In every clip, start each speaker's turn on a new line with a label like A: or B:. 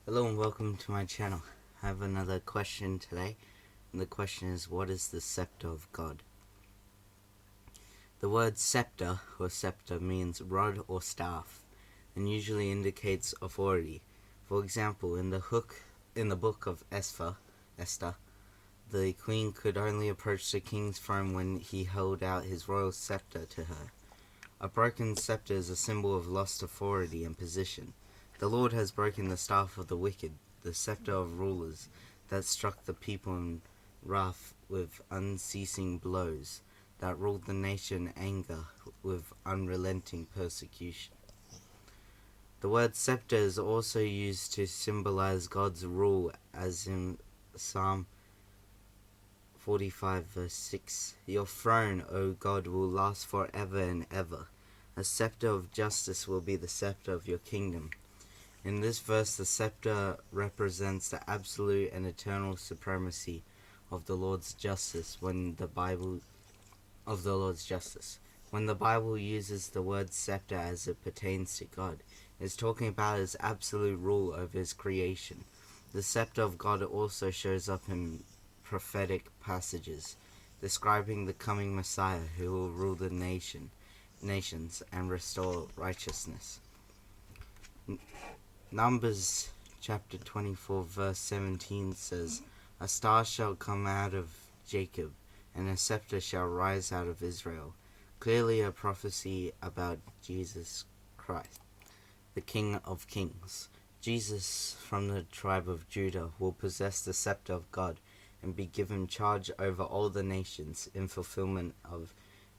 A: Hello and welcome to my channel. I have another question today, and the question is, what is the scepter of God? The word scepter or scepter means rod or staff, and usually indicates authority. For example, in the book of Esther, the queen could only approach the king's throne when he held out his royal scepter to her. A broken scepter is a symbol of lost authority and position. The Lord has broken the staff of the wicked, the scepter of rulers that struck the people in wrath with unceasing blows, that ruled the nation in anger with unrelenting persecution. The word scepter is also used to symbolize God's rule, as in Psalm 45 verse 6. Your throne, O God, will last forever and ever. A scepter of justice will be the scepter of your kingdom. In this verse, the scepter represents the absolute and eternal supremacy of the Lord's justice. When the Bible uses the word scepter as it pertains to God, it's talking about his absolute rule over his creation. The scepter of God also shows up in prophetic passages describing the coming Messiah who will rule the nations and restore righteousness. Numbers chapter 24 verse 17 says, "A star shall come out of Jacob, and a scepter shall rise out of Israel." Clearly a prophecy about Jesus Christ, the King of Kings. Jesus from the tribe of Judah will possess the scepter of God and be given charge over all the nations in fulfillment of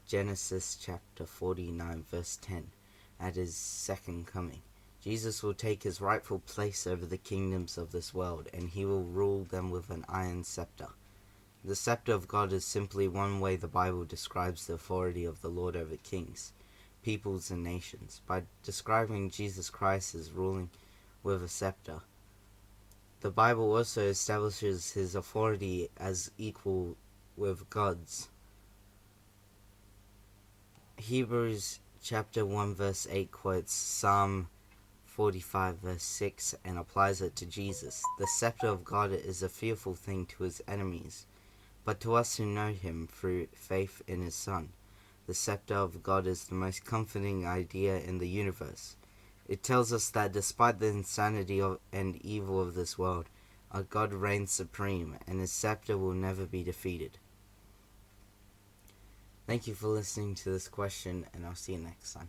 A: Genesis chapter 49 verse 10 at his second coming. Jesus will take his rightful place over the kingdoms of this world, and he will rule them with an iron scepter. The scepter of God is simply one way the Bible describes the authority of the Lord over kings, peoples, and nations. By describing Jesus Christ as ruling with a scepter, the Bible also establishes his authority as equal with God's. Hebrews chapter 1 verse 8 quotes Psalm 45 verse 6 and applies it to Jesus. The scepter of God is a fearful thing to his enemies, but to us who know him through faith in his Son, the scepter of God is the most comforting idea in the universe. It tells us that despite the insanity and evil of this world, our God reigns supreme, and his scepter will never be defeated. Thank you for listening to this question, and I'll see you next time.